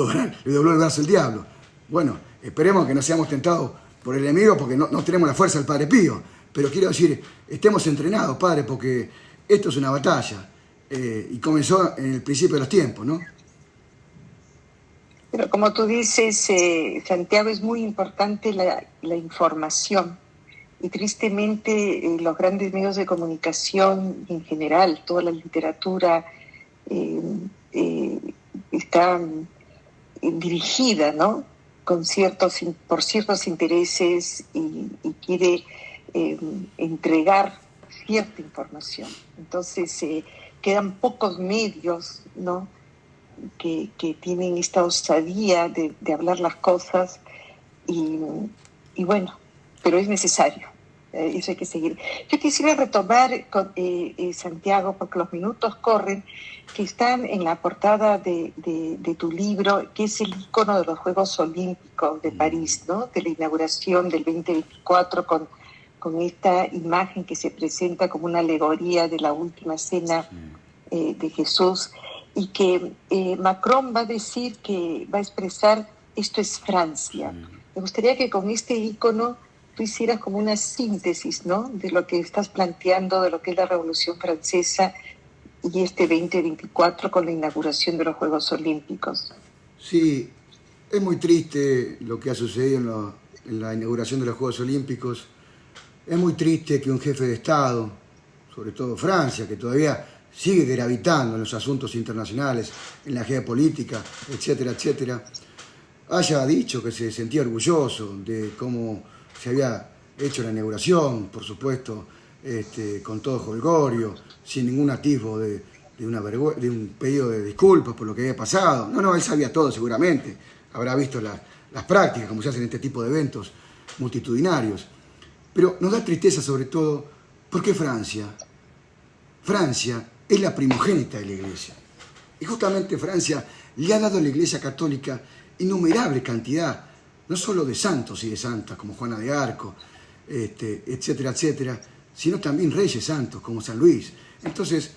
ganar. Le dobló el brazo el diablo. Bueno, esperemos que no seamos tentados por el enemigo, porque no tenemos la fuerza del padre Pío. Pero quiero decir, estemos entrenados, padre, porque esto es una batalla. Y comenzó en el principio de los tiempos, ¿no? Pero como tú dices, Santiago, es muy importante la información. Y tristemente los grandes medios de comunicación en general, toda la literatura está dirigida, ¿no? Por ciertos intereses y quiere entregar cierta información. Entonces, quedan pocos medios, ¿no?, que tienen esta osadía de hablar las cosas y bueno, pero es necesario. Eso hay que seguir. Yo quisiera retomar, Santiago, porque los minutos corren, que están en la portada de tu libro, que es el ícono de los Juegos Olímpicos de París, ¿no?, de la inauguración del 2024, con esta imagen que se presenta como una alegoría de la última cena de Jesús, y que Macron va a decir que va a expresar: esto es Francia. Me gustaría que con este ícono tú hicieras como una síntesis, ¿no?, de lo que estás planteando, de lo que es la Revolución Francesa y este 2024 con la inauguración de los Juegos Olímpicos. Sí, es muy triste lo que ha sucedido en la inauguración de los Juegos Olímpicos. Es muy triste que un jefe de Estado, sobre todo Francia, que todavía sigue gravitando en los asuntos internacionales, en la geopolítica, etcétera, etcétera, haya dicho que se sentía orgulloso de cómo se había hecho la inauguración, por supuesto, con todo jolgorio, sin ningún atisbo de un pedido de disculpas por lo que había pasado. No, él sabía todo seguramente, habrá visto las prácticas, como se hacen este tipo de eventos multitudinarios. Pero nos da tristeza sobre todo porque Francia es la primogénita de la Iglesia. Y justamente Francia le ha dado a la Iglesia Católica innumerable cantidad, no solo de santos y de santas como Juana de Arco, etcétera, etcétera, sino también reyes santos como San Luis. Entonces,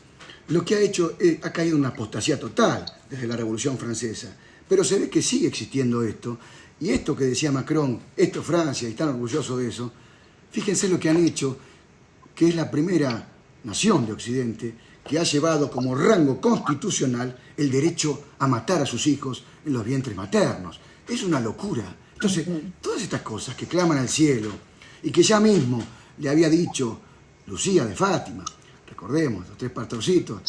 lo que ha hecho, ha caído en una apostasía total desde la Revolución Francesa. Pero se ve que sigue existiendo esto, y esto que decía Macron, esto Francia, y están orgullosos de eso. Fíjense lo que han hecho, que es la primera nación de Occidente que ha llevado como rango constitucional el derecho a matar a sus hijos en los vientres maternos. Es una locura. Entonces, todas estas cosas que claman al cielo y que ya mismo le había dicho Lucía de Fátima, recordemos, los tres pastorcitos,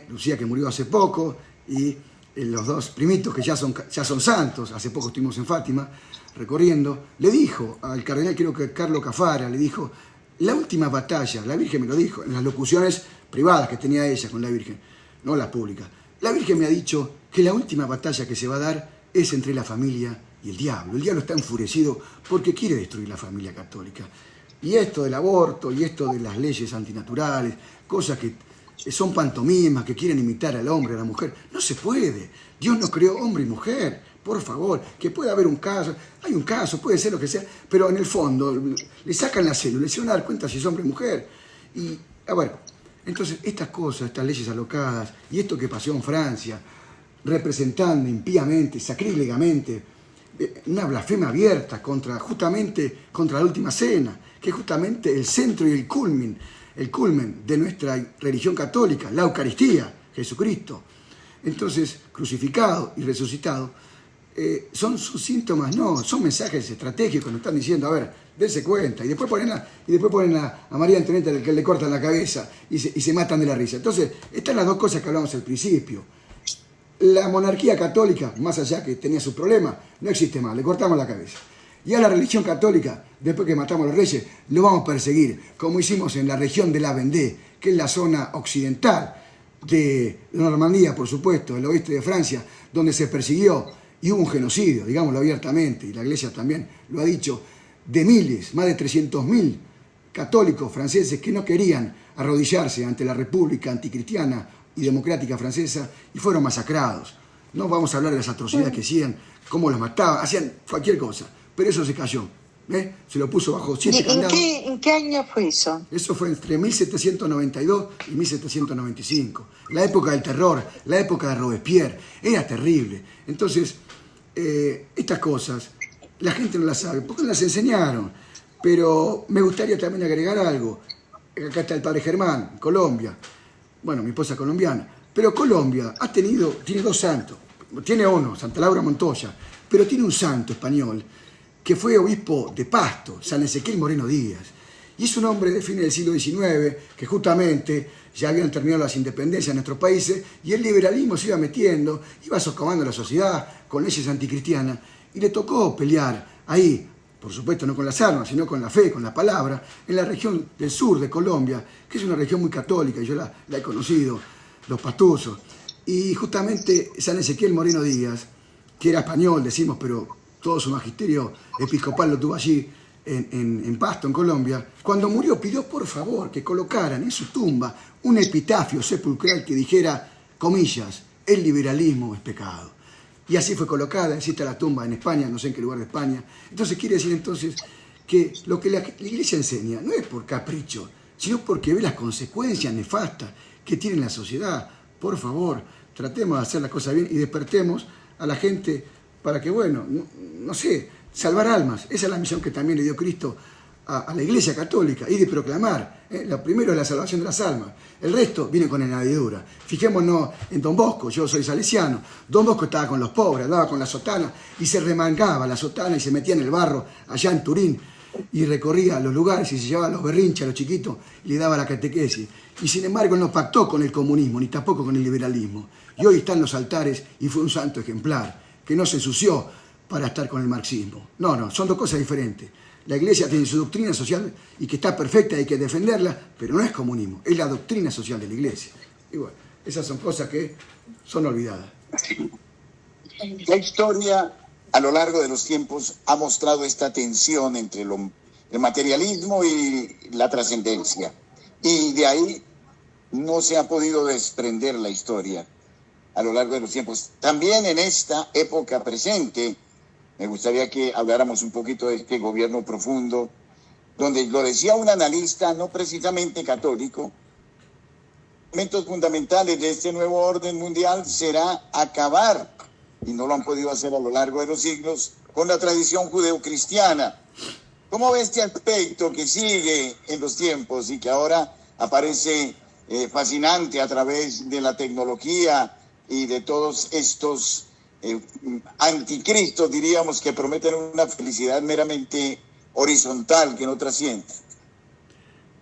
Lucía que murió hace poco y los dos primitos que ya son santos, hace poco estuvimos en Fátima recorriendo, le dijo al cardenal, creo que Carlo Cafara, le dijo: la última batalla, la Virgen me lo dijo, en las locuciones privadas que tenía ella con la Virgen, no las públicas, la Virgen me ha dicho que la última batalla que se va a dar es entre la familia y el diablo. El diablo está enfurecido porque quiere destruir la familia católica. Y esto del aborto, y esto de las leyes antinaturales, cosas que son pantomimas, que quieren imitar al hombre, a la mujer, no se puede. Dios no creó hombre y mujer, por favor, que puede haber un caso, hay un caso, puede ser lo que sea, pero en el fondo le sacan la célula y se van a dar cuenta si es hombre o mujer. Y, bueno, entonces estas cosas, estas leyes alocadas, y esto que pasó en Francia, representando impíamente, sacrílegamente, una blasfema abierta justamente contra la última cena, que es justamente el centro y el culmen de nuestra religión católica, la Eucaristía, Jesucristo. Entonces, crucificado y resucitado, son síntomas, no, son mensajes estratégicos, nos están diciendo: a ver, dense cuenta, y después ponen a María Antonieta que le cortan la cabeza y se matan de la risa. Entonces, están las dos cosas que hablamos al principio. La monarquía católica, más allá que tenía sus problemas, no existe más, le cortamos la cabeza. Y a la religión católica, después que matamos a los reyes, lo vamos a perseguir, como hicimos en la región de la Vendée, que es la zona occidental de Normandía, por supuesto, el oeste de Francia, donde se persiguió y hubo un genocidio, digámoslo abiertamente, y la Iglesia también lo ha dicho, de miles, más de 300.000 católicos franceses que no querían arrodillarse ante la República anticristiana y democrática francesa y fueron masacrados. No vamos a hablar de las atrocidades que hacían, cómo los mataban, hacían cualquier cosa, pero eso se cayó. Se lo puso bajo 7 candados. ¿En qué año fue eso? Eso fue entre 1792 y 1795. La época del terror, la época de Robespierre. Era terrible. Entonces, estas cosas, la gente no las sabe, porque no las enseñaron. Pero me gustaría también agregar algo. Acá está el padre Germán, Colombia. Bueno, mi esposa es colombiana. Pero Colombia tiene dos santos. Tiene uno, Santa Laura Montoya. Pero tiene un santo español que fue obispo de Pasto, San Ezequiel Moreno Díaz. Y es un hombre de fines del siglo XIX, que justamente ya habían terminado las independencias en nuestros países, y el liberalismo se iba metiendo, iba socavando la sociedad con leyes anticristianas, y le tocó pelear ahí por supuesto no con las armas, sino con la fe, con la palabra, en la región del sur de Colombia, que es una región muy católica, y yo la he conocido, los Pastusos. Y justamente San Ezequiel Moreno Díaz, que era español, decimos, pero todo su magisterio episcopal lo tuvo allí en Pasto, en Colombia, cuando murió pidió por favor que colocaran en su tumba un epitafio sepulcral que dijera, comillas, el liberalismo es pecado. Y así fue colocada, existe la tumba en España, no sé en qué lugar de España. Entonces quiere decir entonces que lo que la Iglesia enseña no es por capricho, sino porque ve las consecuencias nefastas que tiene la sociedad. Por favor, tratemos de hacer las cosas bien y despertemos a la gente para que, bueno, no sé, salvar almas. Esa es la misión que también le dio Cristo a la Iglesia Católica, y de proclamar. Lo primero es la salvación de las almas. El resto viene con añadidura. Fijémonos en Don Bosco, yo soy salesiano. Don Bosco estaba con los pobres, andaba con la sotana y se remangaba la sotana y se metía en el barro allá en Turín y recorría los lugares y se llevaba los berrinches a los chiquitos y le daba la catequesis. Y sin embargo él no pactó con el comunismo ni tampoco con el liberalismo. Y hoy está en los altares y fue un santo ejemplar que no se ensució para estar con el marxismo. No, son dos cosas diferentes. La Iglesia tiene su doctrina social y que está perfecta, hay que defenderla, pero no es comunismo, es la doctrina social de la Iglesia. Y bueno, esas son cosas que son olvidadas. La historia a lo largo de los tiempos ha mostrado esta tensión entre el materialismo y la trascendencia. Y de ahí no se ha podido desprender la historia a lo largo de los tiempos. También en esta época presente, me gustaría que habláramos un poquito de este gobierno profundo, donde lo decía un analista no precisamente católico, elementos fundamentales de este nuevo orden mundial será acabar, y no lo han podido hacer a lo largo de los siglos, con la tradición judeocristiana. ¿Cómo ve este aspecto que sigue en los tiempos y que ahora aparece fascinante a través de la tecnología y de todos estos anticristos, diríamos, que prometen una felicidad meramente horizontal que no trasciende?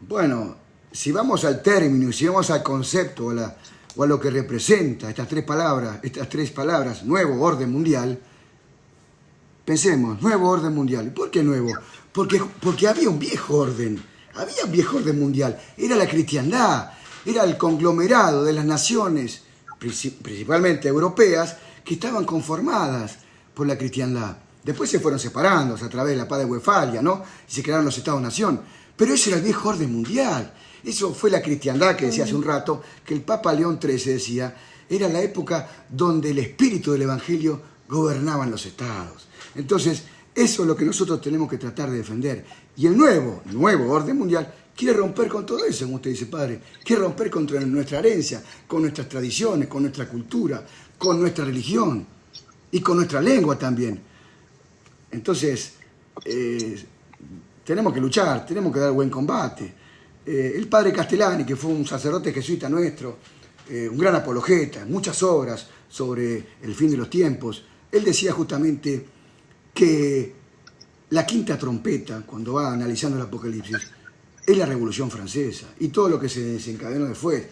Bueno, si vamos al término y si vamos al concepto o a lo que representa estas tres palabras, nuevo orden mundial, pensemos, nuevo orden mundial. ¿Por qué nuevo? Porque había un viejo orden mundial, era la cristiandad, era el conglomerado de las naciones, principalmente europeas, que estaban conformadas por la cristiandad. Después se fueron separando a través de la paz de Westfalia, ¿no? Y se crearon los Estados-nación. Pero ese era el viejo orden mundial. Eso fue la cristiandad que decía hace un rato, que el Papa León XIII decía, era la época donde el espíritu del Evangelio gobernaba en los estados. Entonces, eso es lo que nosotros tenemos que tratar de defender. Y el nuevo orden mundial quiere romper con todo eso, como usted dice, padre. Quiere romper contra nuestra herencia, con nuestras tradiciones, con nuestra cultura, con nuestra religión y con nuestra lengua también. Entonces, tenemos que luchar, tenemos que dar buen combate. El padre Castellani, que fue un sacerdote jesuita nuestro, un gran apologeta, muchas obras sobre el fin de los tiempos, él decía justamente que la quinta trompeta, cuando va analizando el Apocalipsis, es la Revolución Francesa y todo lo que se desencadenó después.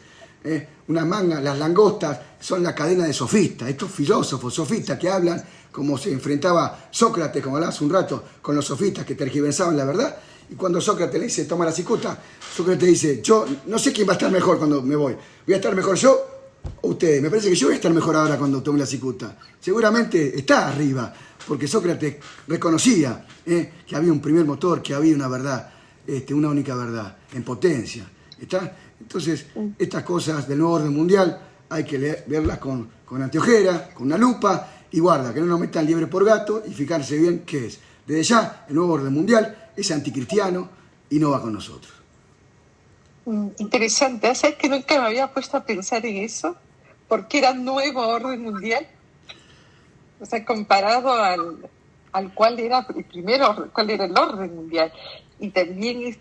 Las langostas son la cadena de sofistas, estos filósofos sofistas que hablan como se enfrentaba Sócrates, como hablaba hace un rato, con los sofistas que tergiversaban la verdad. Y cuando Sócrates le dice, toma la cicuta, Sócrates dice, yo no sé quién va a estar mejor cuando me voy. ¿Voy a estar mejor yo o ustedes? Me parece que yo voy a estar mejor ahora cuando tome la cicuta. Seguramente está arriba, porque Sócrates reconocía que había un primer motor, que había una verdad, una única verdad, en potencia. ¿Está? Entonces, estas cosas del nuevo orden mundial hay que verlas con anteojera, con una lupa, y guarda, que no nos metan liebre por gato y fijarse bien qué es. Desde ya, el nuevo orden mundial es anticristiano y no va con nosotros. Interesante. ¿Sabes que nunca me había puesto a pensar en eso? ¿Por qué era nuevo orden mundial? O sea, comparado al cuál era el primero, cuál era el orden mundial. Y también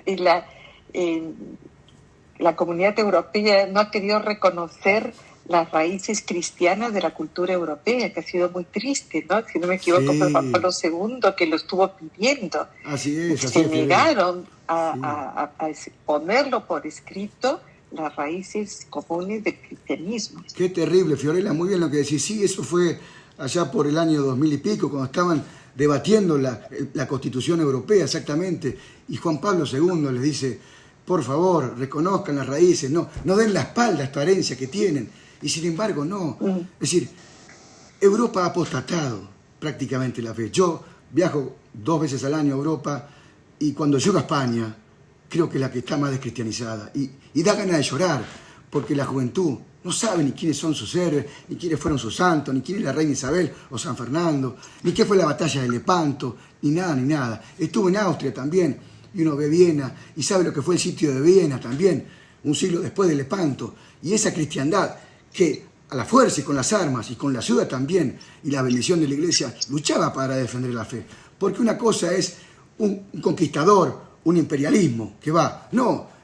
la comunidad europea no ha querido reconocer las raíces cristianas de la cultura europea, que ha sido muy triste, ¿no? Si no me equivoco, fue Juan Pablo II que lo estuvo pidiendo. Así es. Se negaron a ponerlo por escrito, las raíces comunes del cristianismo. Qué terrible, Fiorella, muy bien lo que decís. Sí, eso fue allá por el año 2000 y pico, cuando estaban debatiendo la Constitución Europea exactamente, y Juan Pablo II les dice, por favor, reconozcan las raíces, no den la espalda a esta herencia que tienen, y sin embargo no. Es decir, Europa ha apostatado prácticamente la fe. Yo viajo 2 veces al año a Europa, y cuando llego a España, creo que es la que está más descristianizada, y da ganas de llorar, porque la juventud no sabe ni quiénes son sus héroes, ni quiénes fueron sus santos, ni quién es la reina Isabel o San Fernando, ni qué fue la batalla de Lepanto, ni nada. Estuve en Austria también, y uno ve Viena, y sabe lo que fue el sitio de Viena también, un siglo después de Lepanto, y esa cristiandad que a la fuerza y con las armas, y con la ayuda también, y la bendición de la iglesia, luchaba para defender la fe. Porque una cosa es un conquistador, un imperialismo, que va,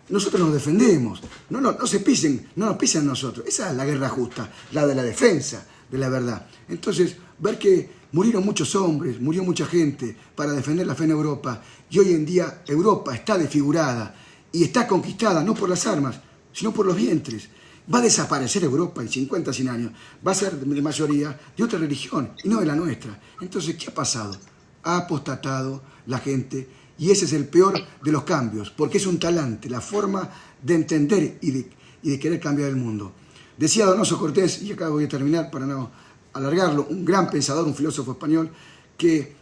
nosotros nos defendemos, no nos pisen a nosotros. Esa es la guerra justa, la de la defensa de la verdad. Entonces, ver que murieron muchos hombres, murió mucha gente para defender la fe en Europa, y hoy en día Europa está desfigurada y está conquistada no por las armas, sino por los vientres. Va a desaparecer Europa en 50, 100 años, va a ser de mayoría de otra religión y no de la nuestra. Entonces, ¿qué ha pasado? Ha apostatado la gente. Y ese es el peor de los cambios, porque es un talante, la forma de entender y de querer cambiar el mundo. Decía Donoso Cortés, y acá voy a terminar para no alargarlo, un gran pensador, un filósofo español, que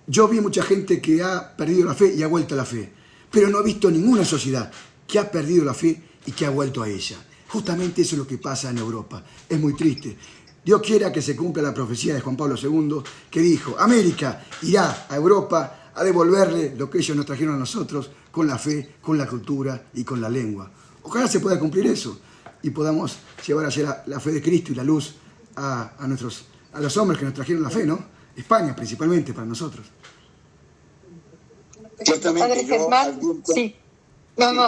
yo vi mucha gente que ha perdido la fe y ha vuelto a la fe, pero no he visto ninguna sociedad que ha perdido la fe y que ha vuelto a ella. Justamente eso es lo que pasa en Europa. Es muy triste. Dios quiera que se cumpla la profecía de Juan Pablo II, que dijo, América irá a Europa a devolverle lo que ellos nos trajeron a nosotros, con la fe, con la cultura y con la lengua. Ojalá se pueda cumplir eso y podamos llevar allá la fe de Cristo y la luz a los hombres que nos trajeron la fe, ¿no? España principalmente para nosotros. Ciertamente, Padre Germán, sí.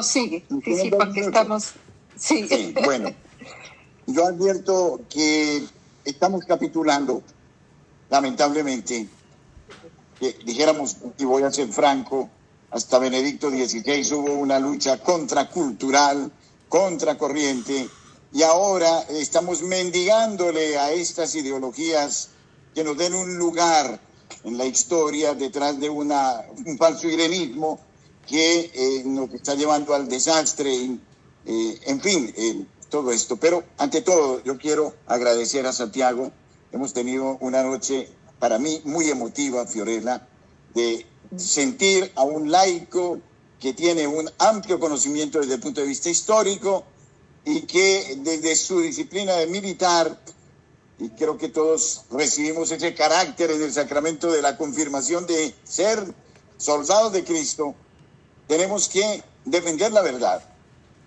Sigue. Sí, porque estamos... Sí, bueno, yo advierto que estamos capitulando, lamentablemente. Que dijéramos, y voy a ser franco, hasta Benedicto XVI hubo una lucha contracultural, contracorriente, y ahora estamos mendigándole a estas ideologías que nos den un lugar en la historia detrás de un falso irenismo que nos está llevando al desastre, en fin, todo esto. Pero ante todo, yo quiero agradecer a Santiago. Hemos tenido una noche para mí muy emotiva, Fiorella, de sentir a un laico que tiene un amplio conocimiento desde el punto de vista histórico y que desde su disciplina de militar, y creo que todos recibimos ese carácter en el sacramento de la confirmación de ser soldados de Cristo, tenemos que defender la verdad.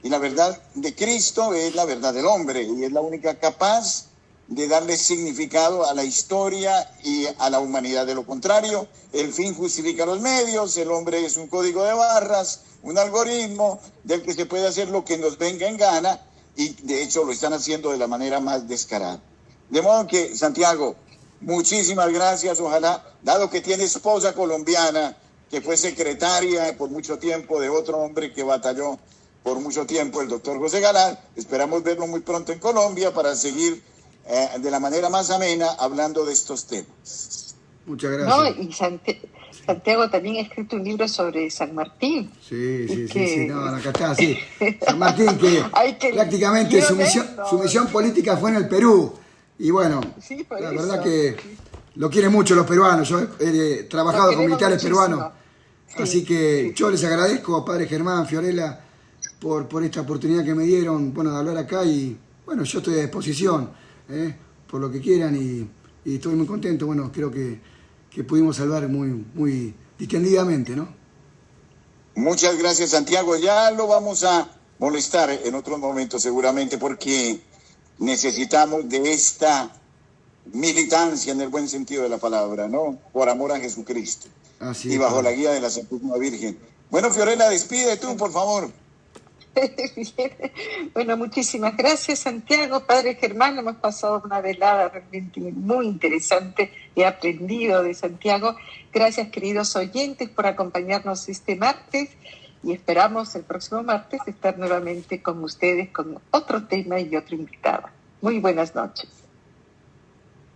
Y la verdad de Cristo es la verdad del hombre y es la única capaz de darle significado a la historia y a la humanidad. De lo contrario, el fin justifica los medios, el hombre es un código de barras, un algoritmo del que se puede hacer lo que nos venga en gana, y de hecho lo están haciendo de la manera más descarada. De modo que, Santiago, muchísimas gracias. Ojalá, dado que tiene esposa colombiana, que fue secretaria por mucho tiempo de otro hombre que batalló por mucho tiempo, el doctor José Galán, esperamos verlo muy pronto en Colombia para seguir de la manera más amena hablando de estos temas. Muchas gracias. Y Santiago también ha escrito un libro sobre San Martín. Sí, acá está, sí. San Martín, que prácticamente su misión política fue en el Perú. Y bueno, sí, la verdad que lo quieren mucho los peruanos. Yo he trabajado con militares peruanos. Sí, así que yo les agradezco a Padre Germán, Fiorella, por esta oportunidad que me dieron, de hablar acá. Y bueno, yo estoy a disposición, por lo que quieran, y estoy muy contento. Bueno, creo que pudimos hablar muy distendidamente, ¿no? Muchas gracias, Santiago. Ya lo vamos a molestar en otros momentos seguramente, porque necesitamos de esta militancia en el buen sentido de la palabra, ¿no? Por amor a Jesucristo. Así y bajo la guía de la Santísima Virgen. Bueno, Fiorella, despide tú, por favor. Bueno, muchísimas gracias, Santiago. Padre Germán, hemos pasado una velada realmente muy interesante. He aprendido de Santiago. Gracias, queridos oyentes, por acompañarnos este martes, y esperamos el próximo martes estar nuevamente con ustedes con otro tema y otro invitado. Muy buenas noches.